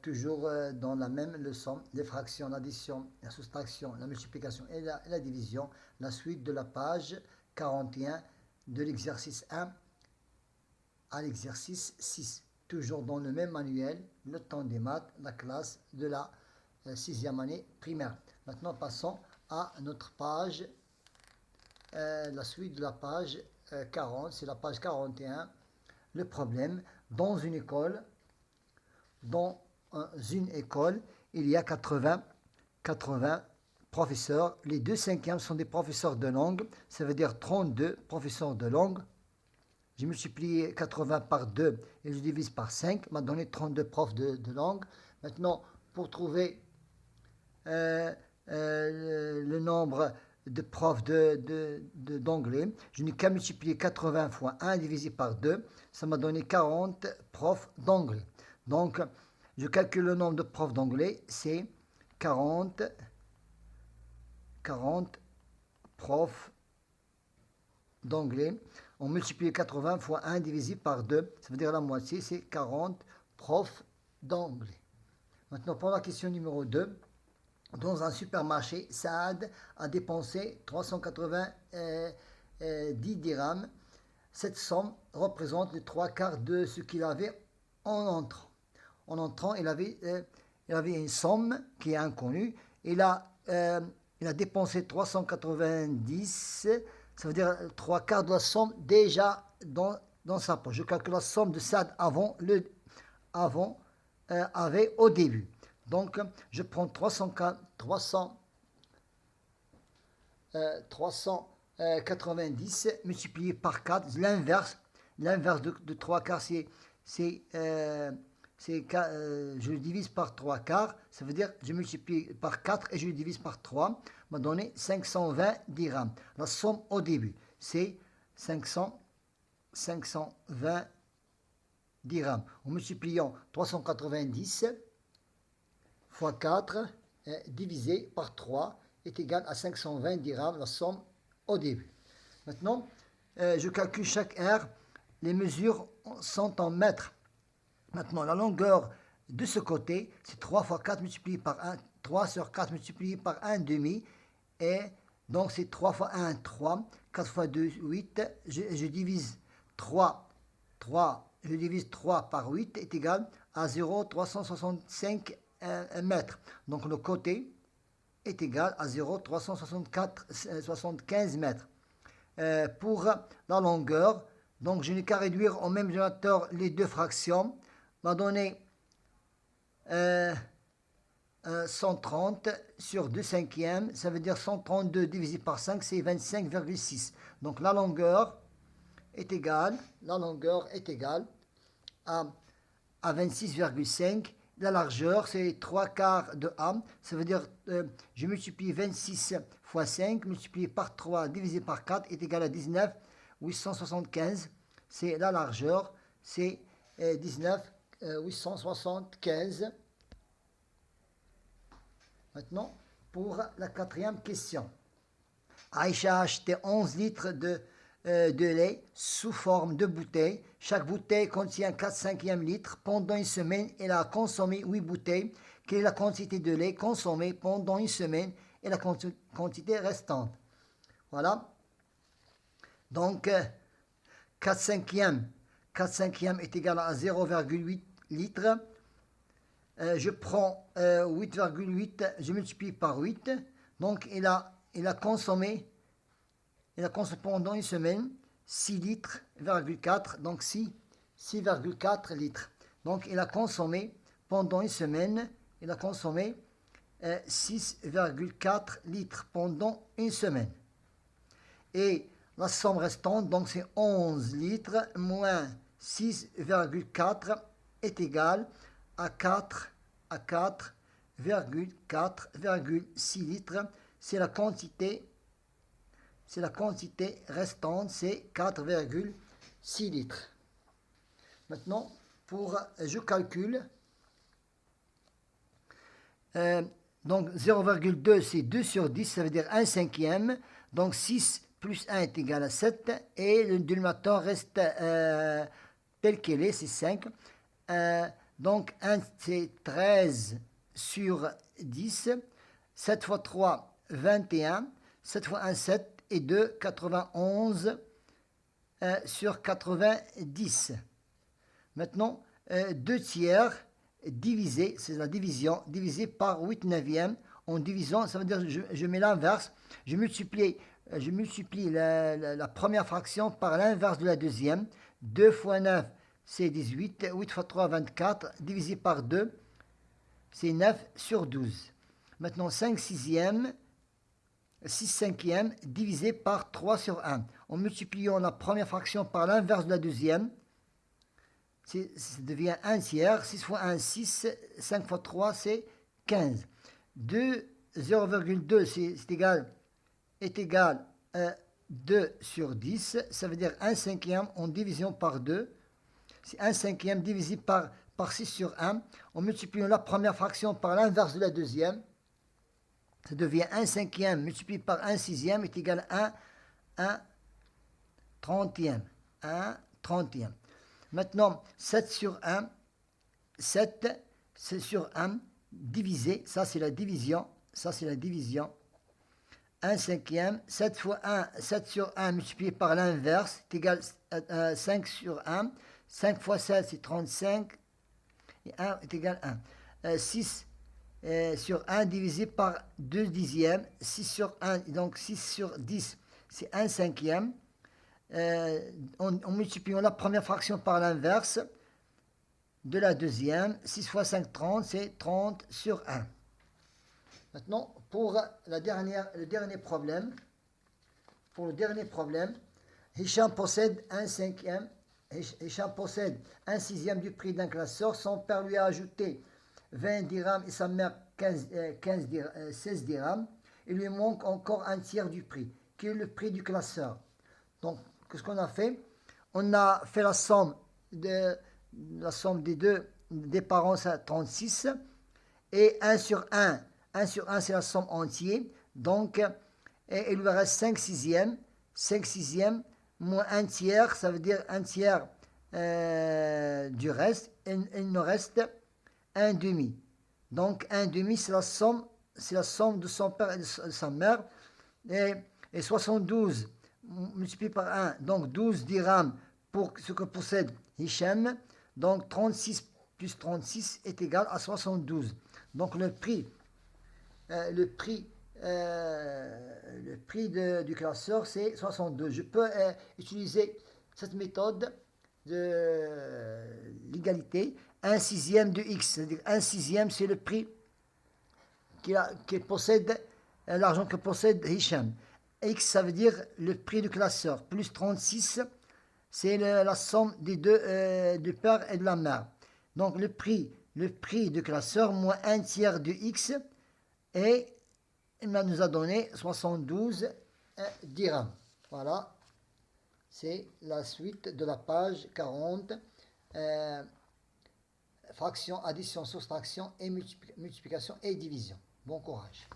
toujours dans la même leçon, les fractions, l'addition, la soustraction, la multiplication et la division, la suite de la page 41 de l'exercice 1 à l'exercice 6. Toujours dans le même manuel, le temps des maths, la classe de la 6e année primaire. Maintenant, passons à notre page, la suite de la page 40, c'est la page 41. Le problème, dans une école, il y a 80 professeurs. Les 2 cinquièmes sont des professeurs de langue, ça veut dire 32 professeurs de langue. J'ai multiplié 80 par 2 et je divise par 5, m'a donné 32 profs de langue. Maintenant, pour trouver le nombre de profs d'anglais, je n'ai qu'à multiplier 80 fois 1 divisé par 2, ça m'a donné 40 profs d'anglais. Donc, je calcule le nombre de profs d'anglais, c'est 40 profs d'anglais. On multiplie 80 fois 1 divisé par 2, ça veut dire la moitié, c'est 40 profs d'anglais. Maintenant, pour la question numéro 2, dans un supermarché, Saad a dépensé 390 dirhams. Cette somme représente les 3 quarts de ce qu'il avait en entrant. En entrant, il avait une somme qui est inconnue. Il a dépensé 390, ça veut dire 3 quarts de la somme déjà dans sa poche. Je calcule la somme de Saad avait au début. Donc, je prends 390 multiplié par 4, l'inverse de 3 quarts, je le divise par 3 quarts, ça veut dire je multiplie par 4 et je le divise par 3, m'a donné 520 dirhams. La somme au début, c'est 520 dirhams. En multipliant 390 fois 4 divisé par 3 est égal à 520 dirhams, la somme au début. Maintenant, je calcule chaque R. Les mesures sont en mètres. Maintenant, la longueur de ce côté, c'est 3 fois 4 multiplié par 1, 3 sur 4 multiplié par 1 demi, et donc c'est 3 fois 1, 3, 4 fois 2, 8, je divise 3 par 8 est égal à 0,365 mètres. Donc le côté est égal à 0,375 mètres. Pour la longueur, donc je n'ai qu'à réduire au même dénominateur les deux fractions, m'a donné 130 sur 2 cinquièmes, ça veut dire 132 divisé par 5, c'est 25,6. Donc la longueur est égale à 26,5. La largeur, c'est 3 quarts de A, ça veut dire je multiplie 26 fois 5, multiplié par 3 divisé par 4 est égal à 19,875. C'est la largeur, c'est 19,875. Maintenant, pour la 4e question. Aïcha a acheté 11 litres de lait sous forme de bouteille. Chaque bouteille contient 4/5 litres. Pendant une semaine, elle a consommé 8 bouteilles. Quelle est la quantité de lait consommée pendant une semaine et la quantité restante? Voilà. Donc, 4/5 est égal à 0,8 litres. Je prends 8,8, je multiplie par 8. Donc, il a consommé pendant une semaine 6 litres, donc 6,4 litres. Donc, il a consommé pendant une semaine, 6,4 litres pendant une semaine. Et la somme restante, donc c'est 11 litres moins 6,4 est égal à 4,6 litres. C'est la quantité restante, c'est 4,6 litres. Maintenant, je calcule. Donc 0,2 c'est 2 sur 10, ça veut dire 1/5. Donc 6 plus 1 est égal à 7 et le dénominateur reste tel qu'il est, c'est 5. Donc 1 c'est 13 sur 10. 7 fois 3, 21. 7 fois 1, 7 et 2, 91 sur 90. Maintenant, 2 tiers divisé, c'est la division, divisé par 8 neuvièmes. En divisant, ça veut dire je mets l'inverse. Je multiplie la première fraction par l'inverse de la deuxième. 2 fois 9, c'est 18. 8 fois 3, 24. Divisé par 2, c'est 9 sur 12. Maintenant, 5 sixièmes, 6 cinquièmes, divisé par 3 sur 1. En multipliant la première fraction par l'inverse de la deuxième, ça devient 1 tiers. 6 fois 1, 6. 5 fois 3, c'est 15. 0,2 est égal à 2 sur 10. Ça veut dire 1 cinquième en division par 2. C'est 1 cinquième divisé par 6 sur 1. En multipliant la première fraction par l'inverse de la deuxième, ça devient 1 cinquième multiplié par 1 sixième est égal à 1 trentième. 1 trentième. Maintenant, 7 sur 1, 7 c'est sur 1 divisé, ça c'est la division, 1 cinquième, 7 fois 1, 7 sur 1 multiplié par l'inverse, est égal à 5 sur 1, 5 fois 7 c'est 35, et 1 est égal à 1. 6 sur 1 divisé par 2 dixièmes, 6 sur 1, donc 6 sur 10 c'est 1 cinquième. En multipliant la première fraction par l'inverse de la deuxième, 6 fois 5, 30, c'est 30 sur 1. Maintenant, pour le dernier problème, Hicham possède un cinquième, Hicham possède un sixième du prix d'un classeur. Son père lui a ajouté 20 dirhams et sa mère 16 dirhams. Il lui manque encore un tiers du prix, qui est le prix du classeur. Donc, qu'est-ce qu'on a fait? On a fait la somme des deux des parents, c'est 36. Et 1 sur 1, c'est la somme entière. Donc, il lui reste 5 sixièmes. 5 sixièmes moins un tiers, ça veut dire un tiers du reste. Et il nous reste un demi. Donc, un demi, c'est la somme de son père et de sa mère. Et 72 multiplié par 1, donc 12 dirhams pour ce que possède Hicham. Donc 36 plus 36 est égal à 72. Donc le prix du classeur, c'est 62. Je peux utiliser cette méthode de l'égalité. 1 sixième de x, c'est-à-dire 1 sixième, c'est le prix qu'il possède, l'argent que possède Hicham. X, ça veut dire le prix du classeur, plus 36, c'est la somme des deux, du père et de la mère. Donc le prix du classeur moins un tiers de X, et il nous a donné 72 dirhams. Voilà, c'est la suite de la page 40. Fraction, addition, soustraction et multiplication et division. Bon courage.